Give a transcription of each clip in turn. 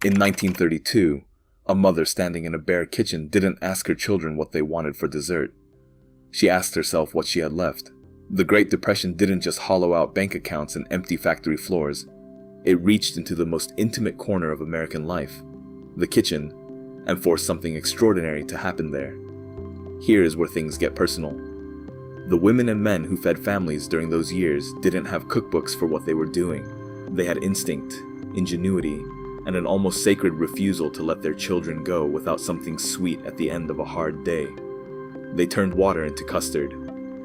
In 1932, a mother standing in a bare kitchen didn't ask her children what they wanted for dessert. She asked herself what she had left. The Great Depression didn't just hollow out bank accounts and empty factory floors. It reached into the most intimate corner of American life, the kitchen, and forced something extraordinary to happen there. Here is where things get personal. The women and men who fed families during those years didn't have cookbooks for what they were doing. They had instinct, ingenuity, and an almost sacred refusal to let their children go without something sweet at the end of a hard day. They turned water into custard.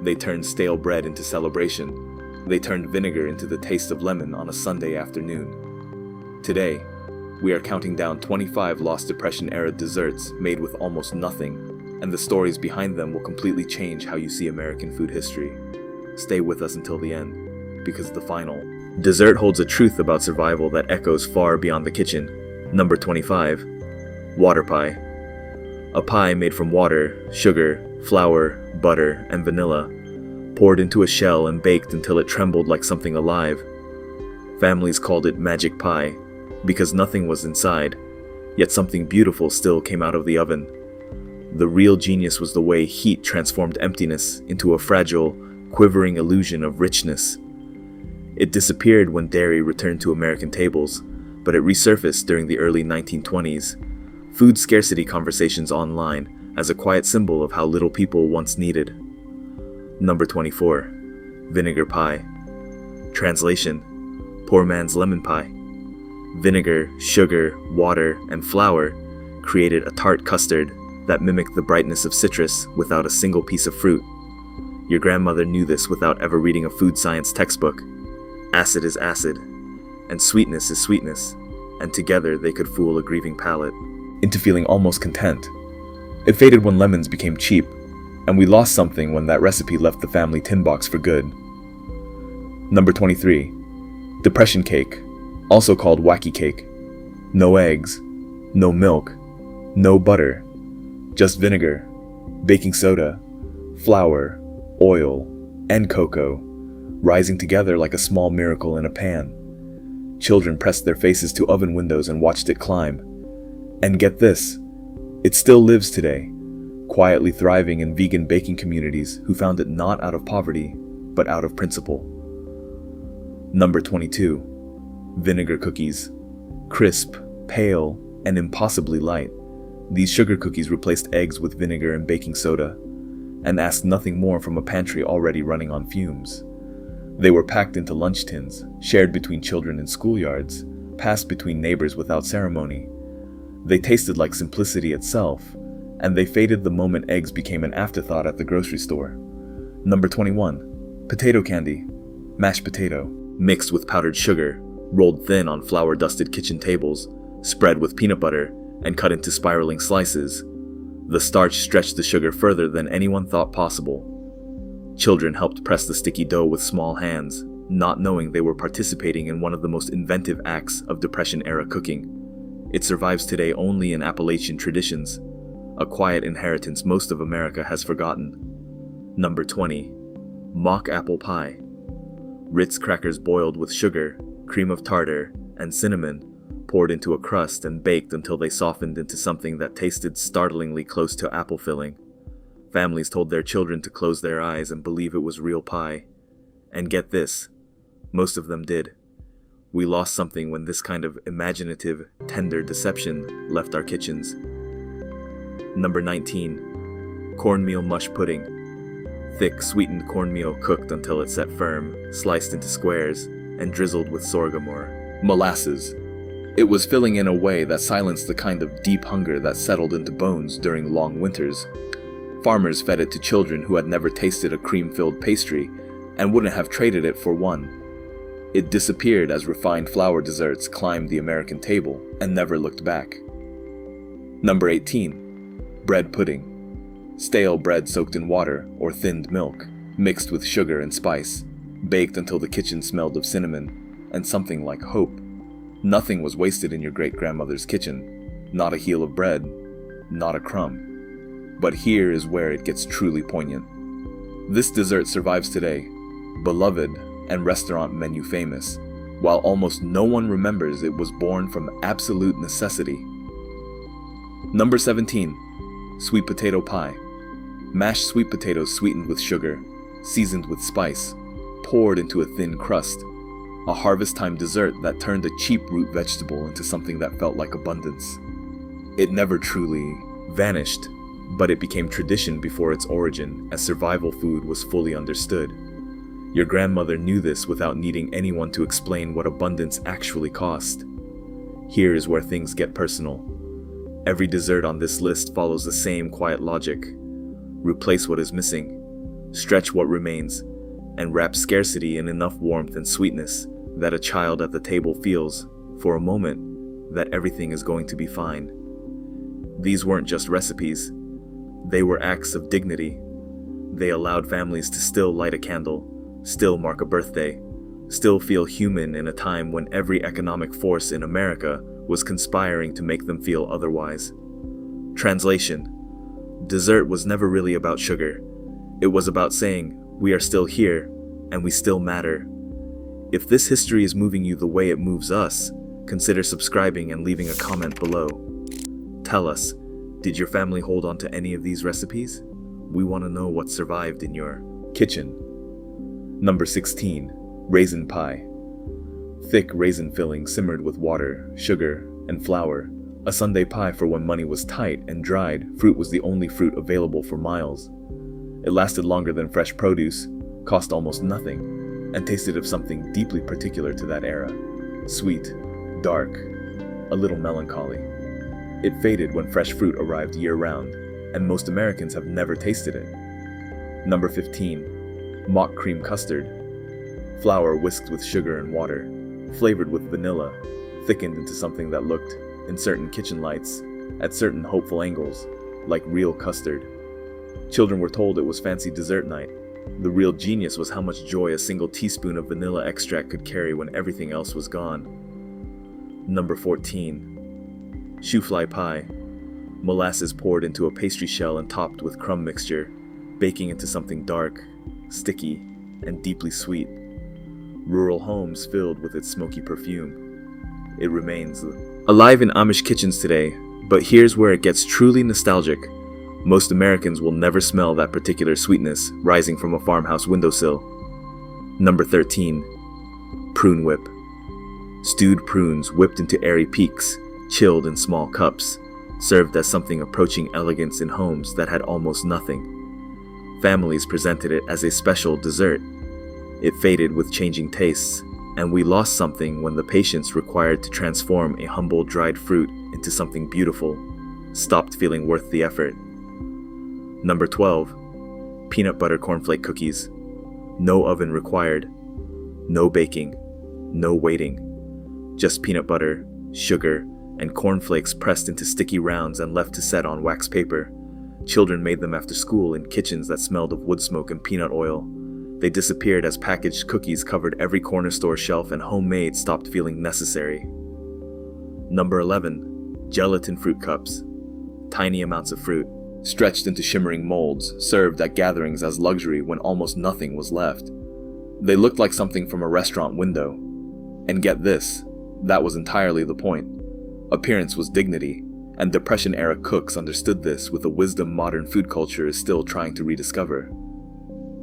They turned stale bread into celebration. They turned vinegar into the taste of lemon on a Sunday afternoon. Today, we are counting down 25 lost Depression-era desserts made with almost nothing, and the stories behind them will completely change how you see American food history. Stay with us until the end, because the final dessert holds a truth about survival that echoes far beyond the kitchen. Number 25. Water pie. A pie made from water, sugar, flour, butter, and vanilla, poured into a shell and baked until it trembled like something alive. Families called it magic pie, because nothing was inside, yet something beautiful still came out of the oven. The real genius was the way heat transformed emptiness into a fragile, quivering illusion of richness. It disappeared when dairy returned to American tables, but it resurfaced during the early 1920s. Food scarcity conversations online as a quiet symbol of how little people once needed. Number 24. Vinegar pie. Translation: poor man's lemon pie. Vinegar, sugar, water, and flour created a tart custard that mimicked the brightness of citrus without a single piece of fruit. Your grandmother knew this without ever reading a food science textbook. Acid is acid, and sweetness is sweetness, and together they could fool a grieving palate into feeling almost content. It faded when lemons became cheap, and we lost something when that recipe left the family tin box for good. Number 23. Depression cake, also called wacky cake. No eggs, no milk, no butter, just vinegar, baking soda, flour, oil, and cocoa, rising together like a small miracle in a pan. Children pressed their faces to oven windows and watched it climb. And get this, it still lives today, quietly thriving in vegan baking communities who found it not out of poverty, but out of principle. Number 22. Vinegar cookies. Crisp, pale, and impossibly light, these sugar cookies replaced eggs with vinegar and baking soda, and asked nothing more from a pantry already running on fumes. They were packed into lunch tins, shared between children in schoolyards, passed between neighbors without ceremony. They tasted like simplicity itself, and they faded the moment eggs became an afterthought at the grocery store. Number 21. Potato candy. Mashed potato, mixed with powdered sugar, rolled thin on flour-dusted kitchen tables, spread with peanut butter, and cut into spiraling slices. The starch stretched the sugar further than anyone thought possible. Children helped press the sticky dough with small hands, not knowing they were participating in one of the most inventive acts of Depression-era cooking. It survives today only in Appalachian traditions, a quiet inheritance most of America has forgotten. Number 20. Mock apple pie. Ritz crackers boiled with sugar, cream of tartar, and cinnamon, poured into a crust and baked until they softened into something that tasted startlingly close to apple filling. Families told their children to close their eyes and believe it was real pie. And get this, most of them did. We lost something when this kind of imaginative, tender deception left our kitchens. Number 19. Cornmeal mush pudding. Thick, sweetened cornmeal cooked until it set firm, sliced into squares, and drizzled with sorghum or molasses. It was filling in a way that silenced the kind of deep hunger that settled into bones during long winters. Farmers fed it to children who had never tasted a cream-filled pastry and wouldn't have traded it for one. It disappeared as refined flour desserts climbed the American table and never looked back. Number 18. Bread pudding. Stale bread soaked in water or thinned milk, mixed with sugar and spice, baked until the kitchen smelled of cinnamon and something like hope. Nothing was wasted in your great-grandmother's kitchen. Not a heel of bread, not a crumb. But here is where it gets truly poignant. This dessert survives today, beloved and restaurant menu famous, while almost no one remembers it was born from absolute necessity. Number 17. Sweet potato pie. Mashed sweet potatoes sweetened with sugar, seasoned with spice, poured into a thin crust. A harvest time dessert that turned a cheap root vegetable into something that felt like abundance. It never truly vanished, but it became tradition before its origin, as survival food was fully understood. Your grandmother knew this without needing anyone to explain what abundance actually cost. Here is where things get personal. Every dessert on this list follows the same quiet logic. Replace what is missing, stretch what remains, and wrap scarcity in enough warmth and sweetness that a child at the table feels, for a moment, that everything is going to be fine. These weren't just recipes. They were acts of dignity. They allowed families to still light a candle, still mark a birthday, still feel human in a time when every economic force in America was conspiring to make them feel otherwise. Translation: dessert was never really about sugar. It was about saying, we are still here, and we still matter. If this history is moving you the way it moves us, consider subscribing and leaving a comment below. Tell us, did your family hold on to any of these recipes? We want to know what survived in your kitchen. Number 16. Raisin pie. Thick raisin filling simmered with water, sugar, and flour. A Sunday pie for when money was tight and dried fruit was the only fruit available for miles. It lasted longer than fresh produce, cost almost nothing, and tasted of something deeply particular to that era. Sweet, dark, a little melancholy. It faded when fresh fruit arrived year-round, and most Americans have never tasted it. Number 15. Mock cream custard. Flour whisked with sugar and water, flavored with vanilla, thickened into something that looked, in certain kitchen lights, at certain hopeful angles, like real custard. Children were told it was fancy dessert night. The real genius was how much joy a single teaspoon of vanilla extract could carry when everything else was gone. Number 14. Shoofly pie. Molasses poured into a pastry shell and topped with crumb mixture, baking into something dark, sticky, and deeply sweet. Rural homes filled with its smoky perfume. It remains alive in Amish kitchens today, but here's where it gets truly nostalgic. Most Americans will never smell that particular sweetness rising from a farmhouse windowsill. Number 13. Prune whip. Stewed prunes whipped into airy peaks, chilled in small cups, served as something approaching elegance in homes that had almost nothing. Families presented it as a special dessert. It faded with changing tastes, and we lost something when the patience required to transform a humble dried fruit into something beautiful stopped feeling worth the effort. Number 12. Peanut butter cornflake cookies. No oven required. No baking. No waiting. Just peanut butter, sugar, and cornflakes pressed into sticky rounds and left to set on wax paper. Children made them after school in kitchens that smelled of wood smoke and peanut oil. They disappeared as packaged cookies covered every corner store shelf and homemade stopped feeling necessary. Number 11. Gelatin fruit cups. Tiny amounts of fruit, stretched into shimmering molds, served at gatherings as luxury when almost nothing was left. They looked like something from a restaurant window. And get this, that was entirely the point. Appearance was dignity, and Depression-era cooks understood this with a wisdom modern food culture is still trying to rediscover.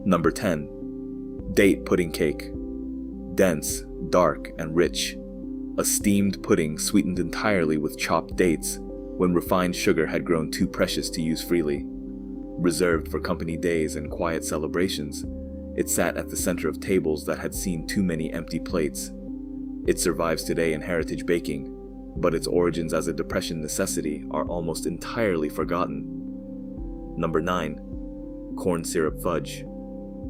Number 10. Date pudding cake. Dense, dark, and rich. A steamed pudding sweetened entirely with chopped dates when refined sugar had grown too precious to use freely. Reserved for company days and quiet celebrations, it sat at the center of tables that had seen too many empty plates. It survives today in heritage baking, but its origins as a Depression necessity are almost entirely forgotten. Number 9. Corn syrup fudge.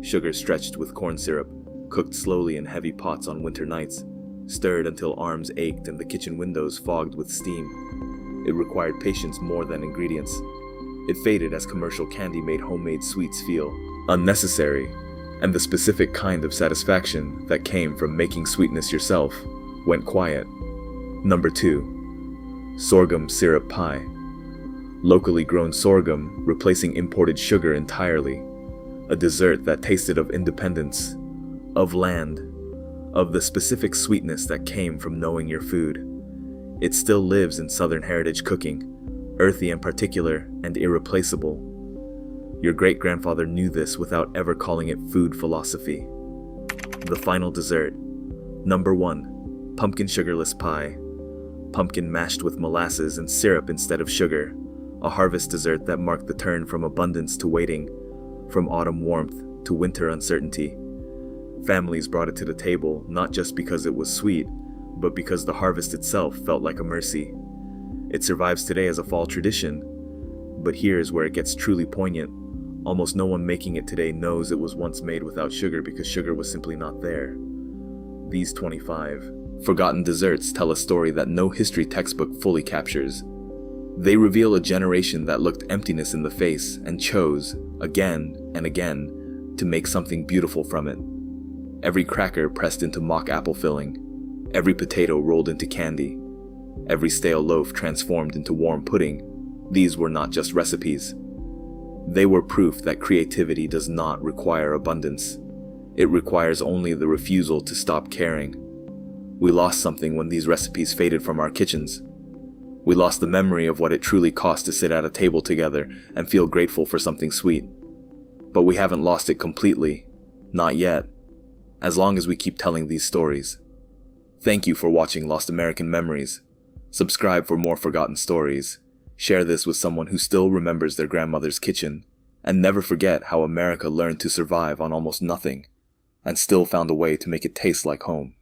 Sugar stretched with corn syrup, cooked slowly in heavy pots on winter nights, stirred until arms ached and the kitchen windows fogged with steam. It required patience more than ingredients. It faded as commercial candy made homemade sweets feel unnecessary, and the specific kind of satisfaction that came from making sweetness yourself went quiet. Number 2. Sorghum syrup pie. Locally grown sorghum replacing imported sugar entirely. A dessert that tasted of independence, of land, of the specific sweetness that came from knowing your food. It still lives in Southern heritage cooking, earthy in particular and irreplaceable. Your great-grandfather knew this without ever calling it food philosophy. The final dessert. Number 1. Pumpkin sugarless pie. Pumpkin mashed with molasses and syrup instead of sugar. A harvest dessert that marked the turn from abundance to waiting, from autumn warmth to winter uncertainty. Families brought it to the table not just because it was sweet, but because the harvest itself felt like a mercy. It survives today as a fall tradition, but here's where it gets truly poignant. Almost no one making it today knows it was once made without sugar because sugar was simply not there. These 25 forgotten desserts tell a story that no history textbook fully captures. They reveal a generation that looked emptiness in the face and chose, again and again, to make something beautiful from it. Every cracker pressed into mock apple filling, every potato rolled into candy, every stale loaf transformed into warm pudding. These were not just recipes. They were proof that creativity does not require abundance. It requires only the refusal to stop caring. We lost something when these recipes faded from our kitchens. We lost the memory of what it truly cost to sit at a table together and feel grateful for something sweet. But we haven't lost it completely. Not yet. As long as we keep telling these stories. Thank you for watching Lost American Memories. Subscribe for more forgotten stories. Share this with someone who still remembers their grandmother's kitchen. And never forget how America learned to survive on almost nothing, and still found a way to make it taste like home.